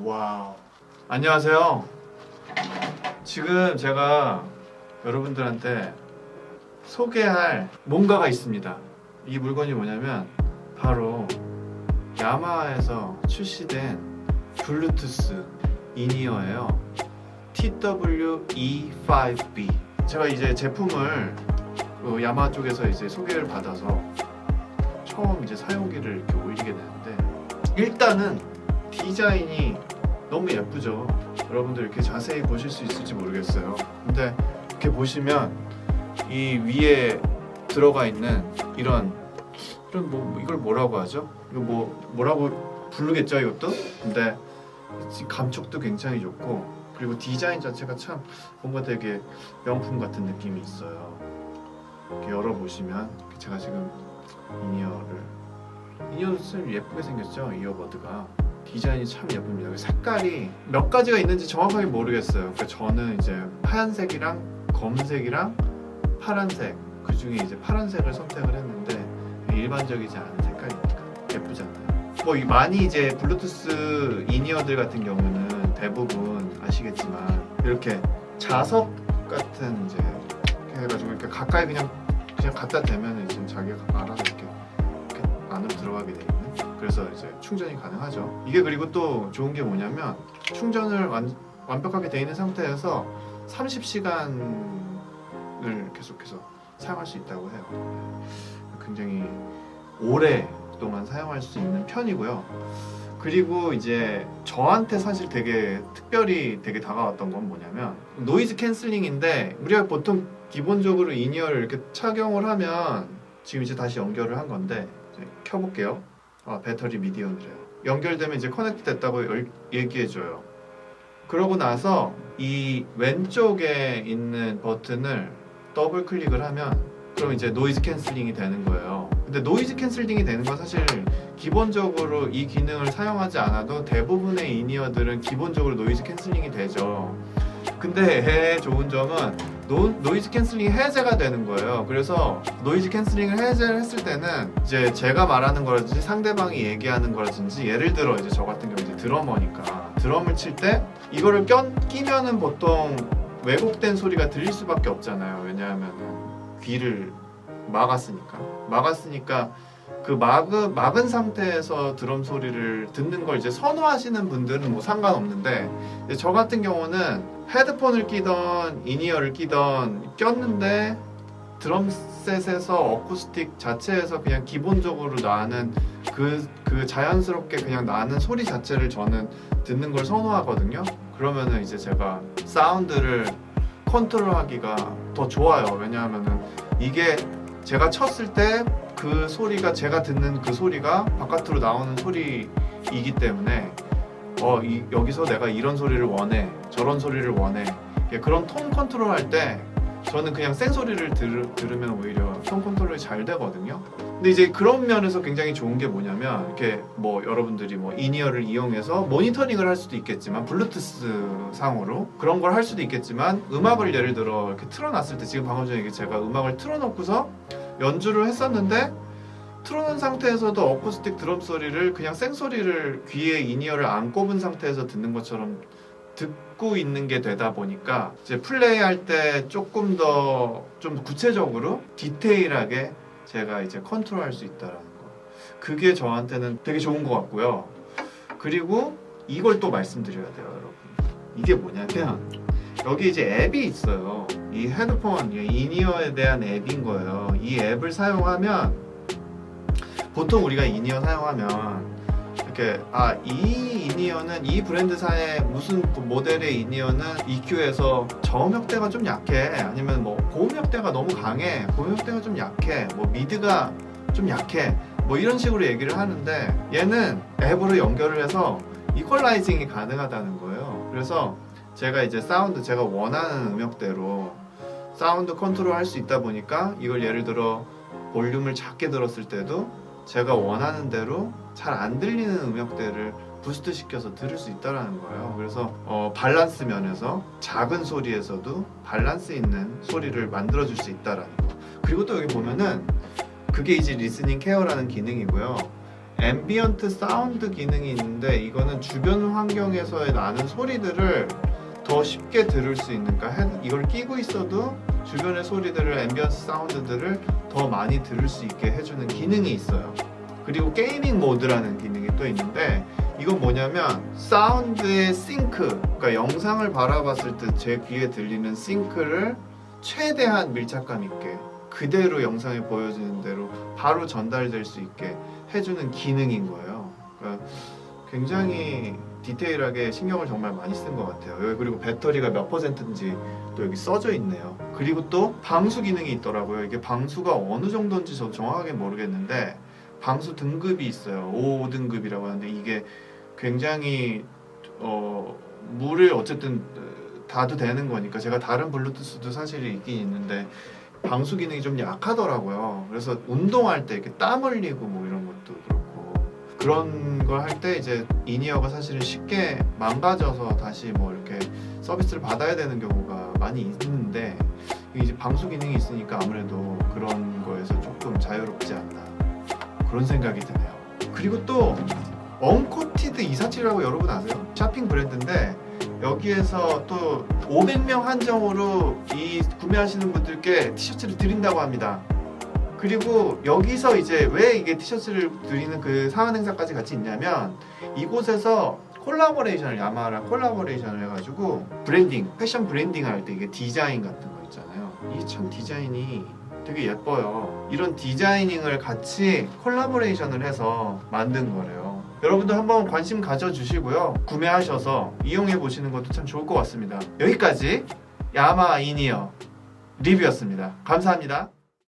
와우. 안녕하세요. 지금 제가 여러분들한테 소개할 뭔가가 있습니다. 이 물건이 뭐냐면 바로 야마하에서 출시된 블루투스 인이어예요. TWE5B. 제가 이제 제품을 야마하 쪽에서 이제 소개를 받아서 처음 이제 사용기를 이렇게 올리게 되는데, 일단은 디자인이 너무 예쁘죠. 여러분들 이렇게 자세히 보실 수 있을지 모르겠어요. 근데 이렇게 보시면 이 위에 들어가 있는 이런 뭐 이걸 뭐라고 하죠? 이거 뭐라고 부르겠죠, 이것도? 근데 지금 감촉도 굉장히 좋고, 그리고 디자인 자체가 참 뭔가 되게 명품 같은 느낌이 있어요. 이렇게 열어보시면 제가 지금 인이어도 참 예쁘게 생겼죠. 이어버드가 디자인이 참 예쁩니다. 색깔이 몇 가지가 있는지 정확하게 모르겠어요. 그러니까 저는 이제 하얀색이랑 검은색이랑 파란색, 그 중에 이제 파란색을 선택을 했는데 일반적이지 않은 색깔이니까 예쁘잖아요. 뭐 많이 이제 블루투스 인이어들 같은 경우는 대부분 아시겠지만 이렇게 자석 같은 이제 이렇게 해가지고 이렇게 가까이 그냥 갖다 대면 지금 자기가 알아서 이렇게 안으로 들어가게 돼 있는. 그래서 이제 충전이 가능하죠. 이게 그리고 또 좋은 게 뭐냐면 충전을 완벽하게 돼 있는 상태에서 30시간을 계속해서 사용할 수 있다고 해요. 굉장히 오랫동안 사용할 수 있는 편이고요. 그리고 이제 저한테 사실 되게 특별히 되게 다가왔던 건 뭐냐면 노이즈 캔슬링인데, 우리가 보통 기본적으로 인이어를 이렇게 착용을 하면, 지금 이제 다시 연결을 한 건데 이제 켜볼게요. 배터리 미디엄이래요. 연결되면 이제 커넥트 됐다고 얘기해줘요. 그러고 나서 이 왼쪽에 있는 버튼을 더블 클릭을 하면 그럼 이제 노이즈 캔슬링이 되는 거예요. 근데 노이즈 캔슬링이 되는 건 사실 기본적으로 이 기능을 사용하지 않아도 대부분의 인이어들은 기본적으로 노이즈 캔슬링이 되죠. 근데 좋은 점은 노이즈 캔슬링이 해제가 되는 거예요. 그래서 노이즈 캔슬링을 해제를 했을 때는 이제 제가 말하는 거라든지 상대방이 얘기하는 거라든지, 예를 들어 이제 저 같은 경우 이제 드러머니까 드럼을 칠 때 이거를 끼면은 보통 왜곡된 소리가 들릴 수밖에 없잖아요. 왜냐하면은 귀를 막았으니까 그 막은 상태에서 드럼 소리를 듣는 걸 이제 선호하시는 분들은 뭐 상관없는데, 저 같은 경우는 헤드폰을 끼던 인이어를 끼던 꼈는데 드럼셋에서 어쿠스틱 자체에서 그냥 기본적으로 나는 그 자연스럽게 그냥 나는 소리 자체를 저는 듣는 걸 선호하거든요. 그러면은 이제 제가 사운드를 컨트롤하기가 더 좋아요. 왜냐하면은 이게 제가 쳤을 때 그 소리가, 제가 듣는 그 소리가 바깥으로 나오는 소리이기 때문에 여기서 내가 이런 소리를 원해, 저런 소리를 원해, 그런 톤 컨트롤 할 때 저는 그냥 생소리를 들으면 오히려 톤 컨트롤이 잘 되거든요. 근데 이제 그런 면에서 굉장히 좋은 게 뭐냐면, 이렇게 뭐 여러분들이 뭐 인이어를 이용해서 모니터링을 할 수도 있겠지만, 블루투스 상으로 그런 걸 할 수도 있겠지만, 음악을 예를 들어 이렇게 틀어놨을 때, 지금 방금 전에 제가 음악을 틀어놓고서 연주를 했었는데 틀어놓은 상태에서도 어쿠스틱 드럼 소리를 그냥 생소리를 귀에 인이어를 안 꼽은 상태에서 듣는 것처럼 듣고 있는 게 되다 보니까 이제 플레이할 때 조금 더 좀 구체적으로 디테일하게 제가 이제 컨트롤할 수 있다라는 거, 그게 저한테는 되게 좋은 것 같고요. 그리고 이걸 또 말씀드려야 돼요, 여러분. 이게 뭐냐면 여기 이제 앱이 있어요. 이 헤드폰, 이 인이어에 대한 앱인 거예요. 이 앱을 사용하면, 보통 우리가 인이어 사용하면 이렇게 이 인이어는 이 브랜드사의 무슨 모델의 인이어는 EQ에서 저음역대가 좀 약해, 아니면 뭐 고음역대가 너무 강해, 고음역대가 좀 약해, 뭐 미드가 좀 약해, 뭐 이런 식으로 얘기를 하는데, 얘는 앱으로 연결을 해서 이퀄라이징이 가능하다는 거예요. 그래서 제가 이제 제가 원하는 음역대로 사운드 컨트롤 할 수 있다 보니까, 이걸 예를 들어 볼륨을 작게 들었을 때도 제가 원하는 대로 잘 안 들리는 음역대를 부스트 시켜서 들을 수 있다는 거예요. 그래서 밸런스 면에서 작은 소리에서도 밸런스 있는 소리를 만들어줄 수 있다는 거. 그리고 또 여기 보면은 그게 이제 리스닝 케어라는 기능이고요. 앰비언트 사운드 기능이 있는데 이거는 주변 환경에서 나는 소리들을 더 쉽게 들을 수 있는, 그러니까 이걸 끼고 있어도 주변의 소리들을, 앰비언트 사운드들을 더 많이 들을 수 있게 해주는 기능이 있어요. 그리고 게이밍 모드라는 기능이 또 있는데 이건 뭐냐면 사운드의 싱크, 그러니까 영상을 바라봤을 때 제 귀에 들리는 싱크를 최대한 밀착감 있게 그대로 영상에 보여지는 대로 바로 전달될 수 있게 해주는 기능인 거예요. 그러니까 굉장히 디테일하게 신경을 정말 많이 쓴 것 같아요. 여기 그리고 배터리가 몇 %인지 또 여기 써져 있네요. 그리고 또 방수 기능이 있더라고요. 이게 방수가 어느 정도인지 저 정확하게 모르겠는데 방수 등급이 있어요. 5등급이라고 하는데 이게 굉장히 물을 어쨌든 닿아도 되는 거니까, 제가 다른 블루투스도 사실 있긴 있는데 방수 기능이 좀 약하더라고요. 그래서 운동할 때 이렇게 땀 흘리고 뭐 이런 것도 그렇고, 그런 걸 할 때 이제 인이어가 사실은 쉽게 망가져서 다시 뭐 이렇게 서비스를 받아야 되는 경우가 많이 있는데 이게 이제 방수 기능이 있으니까 아무래도 그런 거에서 조금 자유롭지 않나 그런 생각이 드네요. 그리고 또 언코티드 247이라고 여러분 아세요? 샤핑 브랜드인데 여기에서 또 500명 한정으로 이 구매하시는 분들께 티셔츠를 드린다고 합니다. 그리고 여기서 이제 왜 이게 티셔츠를 드리는 그 상한 행사까지 같이 있냐면 이곳에서 콜라보레이션을, 야마하랑 콜라보레이션을 해가지고 브랜딩, 패션 브랜딩 할 때 이게 디자인 같은 거 있잖아요. 이게 참 디자인이 되게 예뻐요. 이런 디자이닝을 같이 콜라보레이션을 해서 만든 거래요. 여러분도 한번 관심 가져주시고요. 구매하셔서 이용해 보시는 것도 참 좋을 것 같습니다. 여기까지 야마 인이어 리뷰였습니다. 감사합니다.